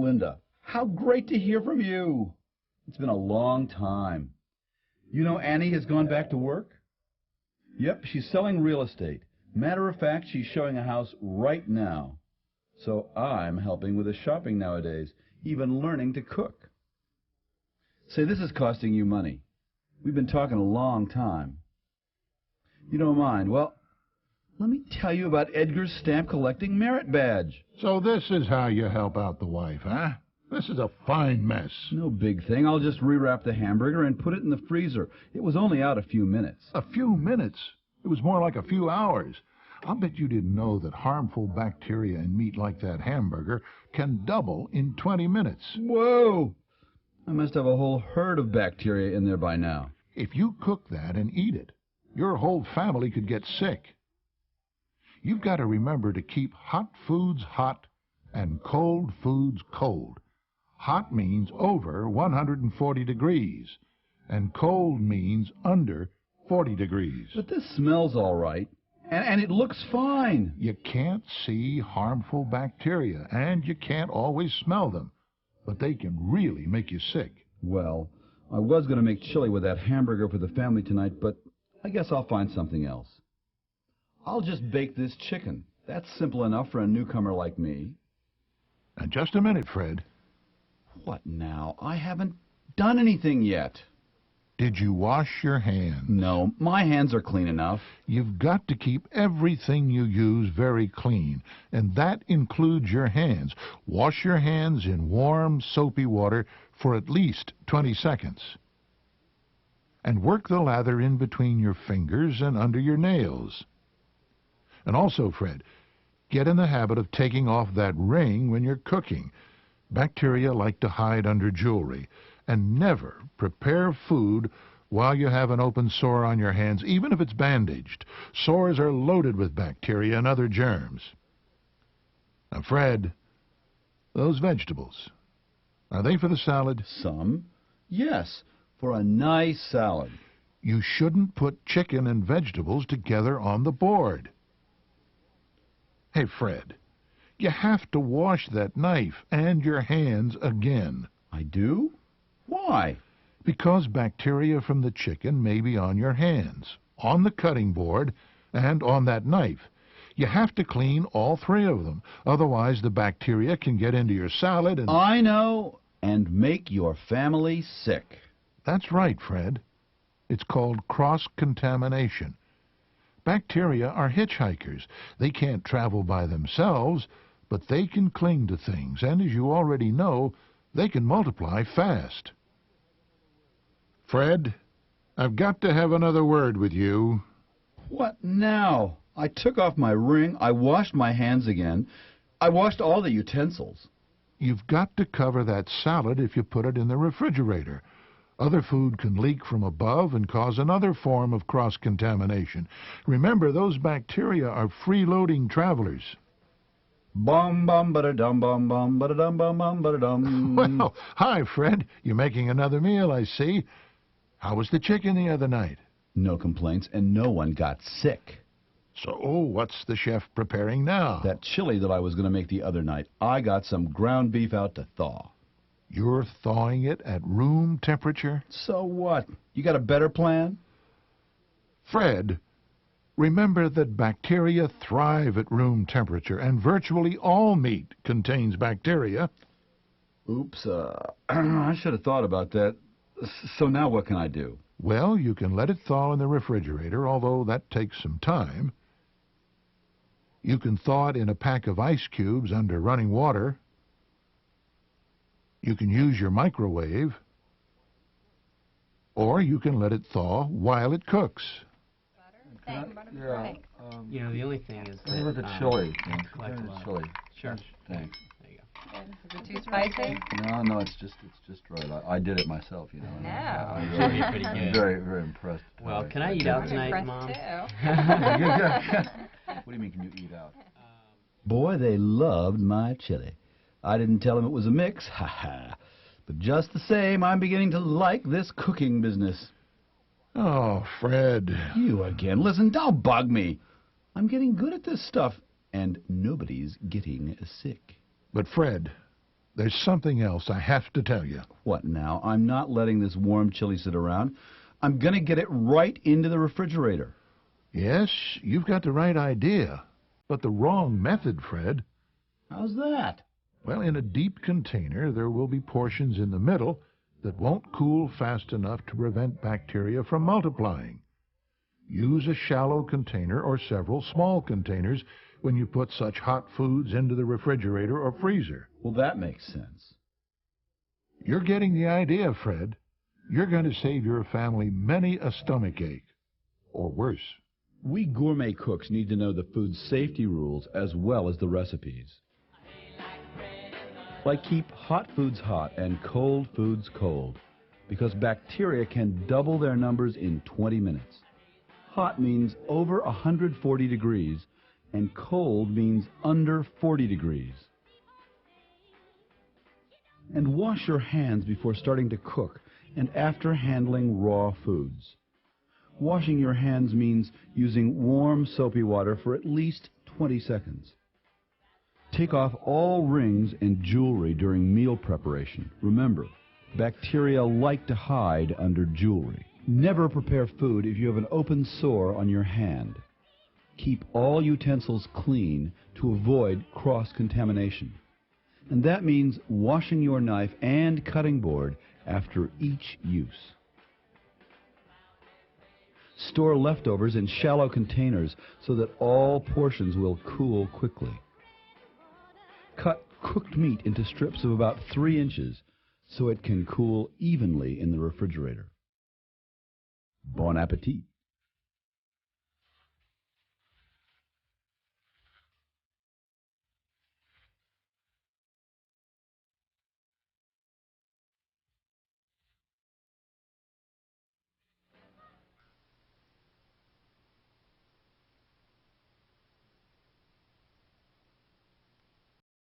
Linda. How great to hear from you. It's been a long time. You know Annie has gone back to work? Yep, she's selling real estate. Matter of fact, she's showing a house right now. So I'm helping with the shopping nowadays, even learning to cook. Say, this is costing you money. We've been talking a long time. You don't mind? Well, let me tell you about Edgar's stamp collecting merit badge. So this is how you help out the wife, huh? This is a fine mess. No big thing. I'll just rewrap the hamburger and put it in the freezer. It was only out a few minutes. A few minutes? It was more like a few hours. I'll bet you didn't know that harmful bacteria in meat like that hamburger can double in 20 minutes. Whoa! I must have a whole herd of bacteria in there by now. If you cook that and eat it, your whole family could get sick. You've got to remember to keep hot foods hot and cold foods cold. Hot means over 140 degrees, and cold means under 40 degrees. But this smells all right, and it looks fine. You can't see harmful bacteria, and you can't always smell them, but they can really make you sick. Well, I was going to make chili with that hamburger for the family tonight, but I guess I'll find something else. I'll just bake this chicken. That's simple enough for a newcomer like me. Now, just a minute, Fred. What now? I haven't done anything yet. Did you wash your hands? No, my hands are clean enough. You've got to keep everything you use very clean, and that includes your hands. Wash your hands in warm, soapy water for at least 20 seconds. And work the lather in between your fingers and under your nails. And also, Fred, get in the habit of taking off that ring when you're cooking. Bacteria like to hide under jewelry. And never prepare food while you have an open sore on your hands, even if it's bandaged. Sores are loaded with bacteria and other germs. Now, Fred, those vegetables, are they for the salad? Some. Yes, for a nice salad. You shouldn't put chicken and vegetables together on the board. Hey, Fred, you have to wash that knife and your hands again. I do? Why? Because bacteria from the chicken may be on your hands, on the cutting board, and on that knife. You have to clean all three of them. Otherwise, the bacteria can get into your salad and... I know, and make your family sick. That's right, Fred. It's called cross-contamination. Bacteria are hitchhikers. They can't travel by themselves, but they can cling to things, and as you already know, they can multiply fast. Fred, I've got to have another word with you. What now? I took off my ring, I washed my hands again, I washed all the utensils. You've got to cover that salad if you put it in the refrigerator. Other food can leak from above and cause another form of cross-contamination. Remember, those bacteria are freeloading travelers. Bum bum ba da dum bum bum ba da dum bum bum ba da dum. Well, hi, Fred. You're making another meal, I see. How was the chicken the other night? No complaints, and no one got sick. So, what's the chef preparing now? That chili that I was going to make the other night, I got some ground beef out to thaw. You're thawing it at room temperature? So what? You got a better plan? Fred, remember that bacteria thrive at room temperature, and virtually all meat contains bacteria. Oops, I should have thought about that. So now what can I do? Well, you can let it thaw in the refrigerator, although that takes some time. You can thaw it in a pack of ice cubes under running water. You can use your microwave, or you can let it thaw while it cooks. Yeah. You know, the only thing is that... With the chili. collect a lot. Chili. Sure. Thanks. There you go. Is it too spicy? No, it's just right. I did it myself, you know. No. I'm Should be pretty I'm good. very impressed. Well, can I eat out tonight, Impressed Mom? too. What do you mean, can you eat out? Boy, they loved my chili. I didn't tell them it was a mix, ha-ha. But just the same, I'm beginning to like this cooking business. Oh, Fred. You again. Listen, don't bug me. I'm getting good at this stuff, and nobody's getting sick. But, Fred, there's something else I have to tell you. What now? I'm not letting this warm chili sit around. I'm going to get it right into the refrigerator. Yes, you've got the right idea, but the wrong method, Fred. How's that? Well, in a deep container, there will be portions in the middle that won't cool fast enough to prevent bacteria from multiplying. Use a shallow container or several small containers when you put such hot foods into the refrigerator or freezer. Well, that makes sense. You're getting the idea, Fred. You're going to save your family many a stomachache, or worse. We gourmet cooks need to know the food safety rules as well as the recipes. Like keep hot foods hot and cold foods cold, because bacteria can double their numbers in 20 minutes. Hot means over 140 degrees, and cold means under 40 degrees. And wash your hands before starting to cook and after handling raw foods. Washing your hands means using warm soapy water for at least 20 seconds. Take off all rings and jewelry during meal preparation. Remember, bacteria like to hide under jewelry. Never prepare food if you have an open sore on your hand. Keep all utensils clean to avoid cross-contamination. And that means washing your knife and cutting board after each use. Store leftovers in shallow containers so that all portions will cool quickly. Cut cooked meat into strips of about 3 inches so it can cool evenly in the refrigerator. Bon appetit!